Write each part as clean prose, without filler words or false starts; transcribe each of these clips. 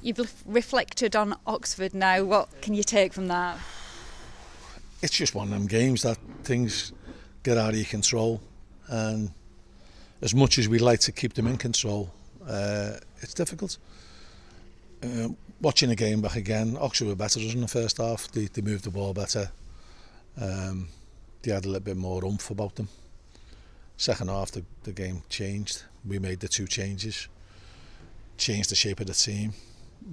You've reflected on Oxford now. What can you take from that? It's just one of them games that things get out of your control, and as much as we like to keep them in control, it's difficult. Watching the game back again, Oxford were better in the first half. They moved the ball better. They had a little bit more oomph about them. Second half, the game changed. We made the 2 changes, changed the shape of the team.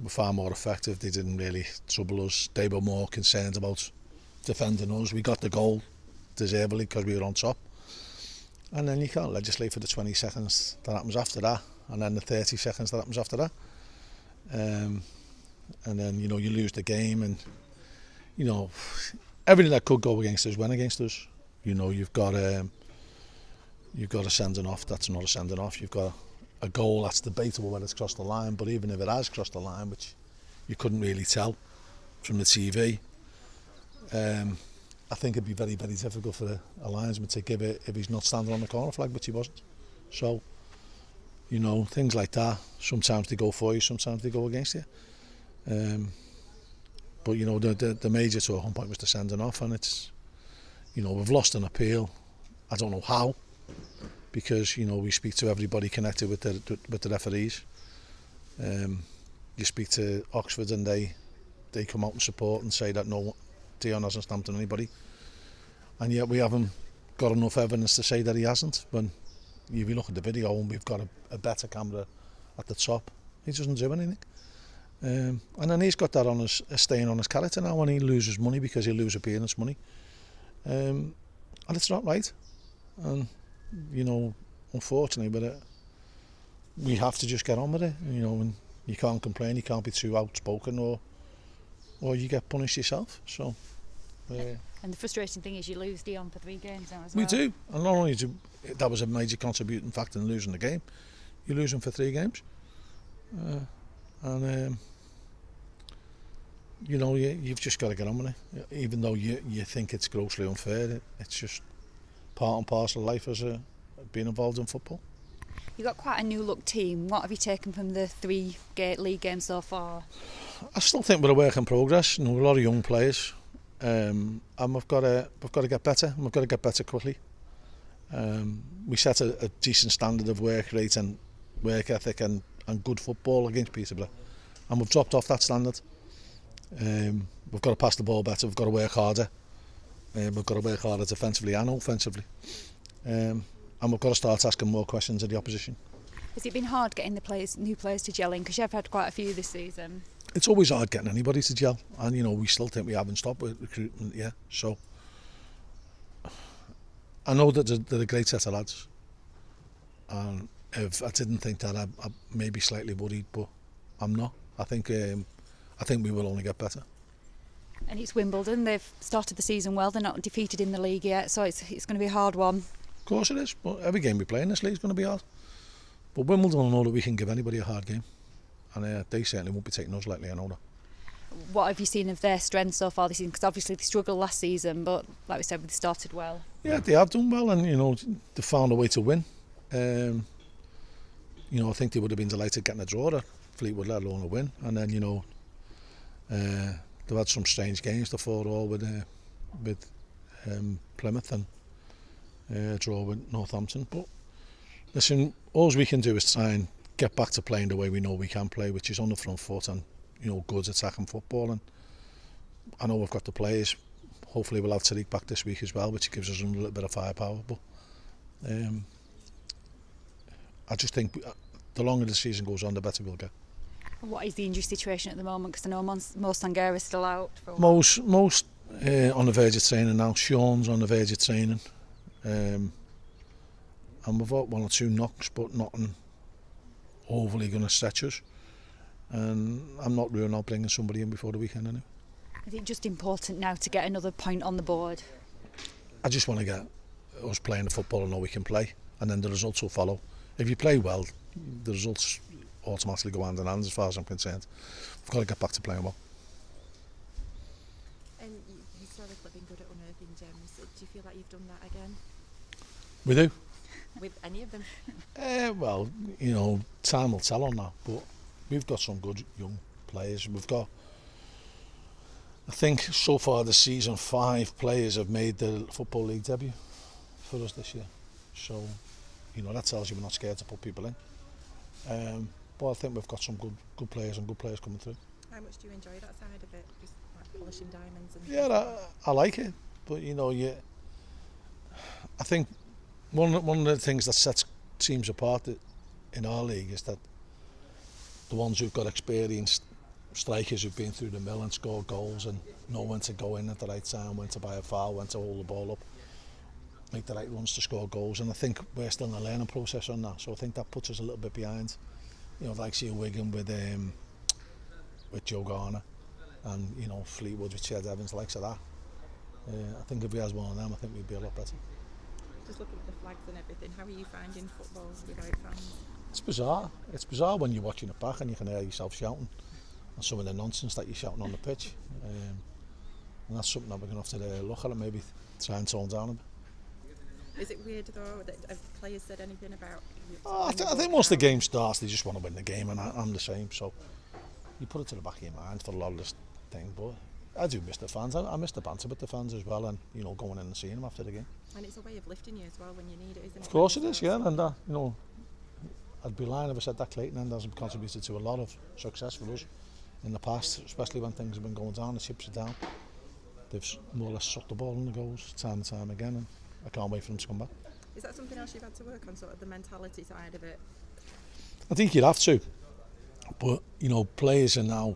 We're far more effective. They didn't really trouble us. They were more concerned about defending us. We got the goal deservedly because we were on top. And then you can't legislate for the 20 seconds that happens after that, and then the 30 seconds that happens after that. And then, you lose the game, and, everything that could go against us went against us. You've got a sending off that's not a sending off. You've got a goal that's debatable whether it's crossed the line, but even if it has crossed the line, which you couldn't really tell from the TV, I think it'd be very, very difficult for a linesman to give it if he's not standing on the corner flag, which he wasn't. So, things like that, sometimes they go for you, sometimes they go against you. But, the major talking point was the sending off, and it's, we've lost an appeal. I don't know how, because, we speak to everybody connected with the referees. You speak to Oxford and they come out and support and say that no, Dion hasn't stamped on anybody, and yet we haven't got enough evidence to say that he hasn't. When if you look at the video and we've got a better camera at the top, he doesn't do anything. And then he's got that on his stain on his character now, when he loses money, because he'll lose appearance money, and it's not right. And unfortunately, but we have to just get on with it. And you can't complain, you can't be too outspoken, or you get punished yourself. So. And the frustrating thing is you lose Dion for 3 games now as well. We do, and not only that was a major contributing factor in losing the game. You lose him for 3 games, and you've just got to get on with it. Even though you think it's grossly unfair, it's just part and parcel of life as being involved in football. You've got quite a new look team. What have you taken from the 3 league games so far? I still think we're a work in progress. We're a lot of young players. And we've got to get better. We've got to get better quickly. We set a decent standard of work rate and work ethic and good football against Peterborough, and we've dropped off that standard. We've got to pass the ball better. We've got to work harder. We've got to work harder defensively and offensively, and we've got to start asking more questions of the opposition. Has it been hard getting the new players to gel in? Because you've had quite a few this season. It's always hard getting anybody to gel, and we still think we haven't stopped with recruitment yet. So I know that they're a great set of lads, and if I didn't think that, I'd maybe slightly worried, but I'm not. I think we will only get better. And it's Wimbledon. They've started the season well. They're not defeated in the league yet, so it's going to be a hard one. Of course it is. But every game we play in this league is going to be hard. But Wimbledon will know that we can give anybody a hard game, and they certainly won't be taking us lightly. I know that. What have you seen of their strength so far this season? Because obviously they struggled last season, but like we said, they started well. Yeah, they have done well, and they found a way to win. I think they would have been delighted getting a draw at Fleetwood, let alone a win. And then they've had some strange games to fall all with Plymouth and a draw with Northampton. But listen, all we can do is try and get back to playing the way we know we can play, which is on the front foot and good attacking football. And I know we've got the players. Hopefully we'll have Tariq back this week as well, which gives us a little bit of firepower. But I just think the longer the season goes on, the better we'll get. What is the injury situation at the moment? Because I know Mo Sangera is still out. Most on the verge of training now. Sean's on the verge of training. And we've got 1 or 2 knocks, but nothing overly going to stretch us. And I'm not ruling out bringing somebody in before the weekend anyway. Is it just important now to get another point on the board? I just want to get us playing the football and know we can play, and then the results will follow. If you play well, the results automatically go hand in hand as far as I'm concerned. We've got to get back to playing well. And you've historically been good at unearthing gems. Do you feel like you've done that again? We do. With any of them? Well, time will tell on that, but we've got some good young players. We've got, I think so far this season, 5 players have made the Football League debut for us this year. So, you know, that tells you we're not scared to put people in. But I think we've got some good players and good players coming through. How much do you enjoy that side of it? Just like polishing diamonds and Yeah, I like it. But, you know, I think one of the things that sets teams apart in our league is that the ones who've got experienced strikers who've been through the mill and scored goals and know when to go in at the right time, when to buy a foul, when to hold the ball up, make the right runs to score goals. And I think we're still in a learning process on that. So I think that puts us a little bit behind. You know, like see Wigan with Joe Garner and, you know, Fleetwood with Ched Evans, likes of that. I think if we had one of them, I think we'd be a lot better. just looking at the flags and everything, how are you finding football without fans? It's bizarre. It's bizarre when you're watching it back and you can hear yourself shouting and some of the nonsense that you're shouting on the pitch. And that's something that we're going to have to look at and maybe try and tone down a bit. Is it weird though that have players said anything about? I think once the game starts, they just want to win the game, and I'm the same. So you put it to the back of your mind for a lot of this thing. But I do miss the fans. I miss the banter with the fans as well, and you know, going in and seeing them after the game. And it's a way of lifting you as well when you need it, isn't it? Of course it is, yeah. And you know, I'd be lying if I said that Clayton End hasn't contributed to a lot of success for us in the past, especially when things have been going down, the chips are down. They've more or less sucked the ball in the goals time and time again, and I can't wait for them to come back. Is that something else you've had to work on, sort of the mentality side of it? I think you'd have to, but you know, players are now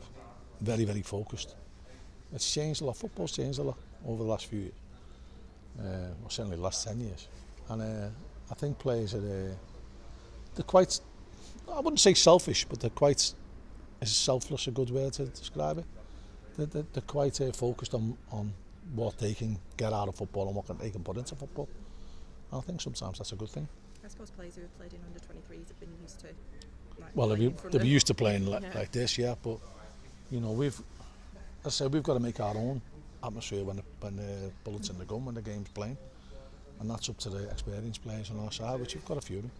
very, very focused. It's changed a lot. Football's changed a lot over the last few years, well, certainly the last 10 years. And I think players are they're quite, I wouldn't say selfish, but they're quite, is selfless a good word to describe it? They're quite focused on what they can get out of football and what they can put into football. And I think sometimes that's a good thing. I suppose players who have played in under-23s have been used to. Like, Well, playing in front they'll of- be used to playing like this, yeah. But you know, as I said, we've got to make our own atmosphere when the bullets in the gun, when the game's playing, and that's up to the experienced players on our side, which we've got a few of them.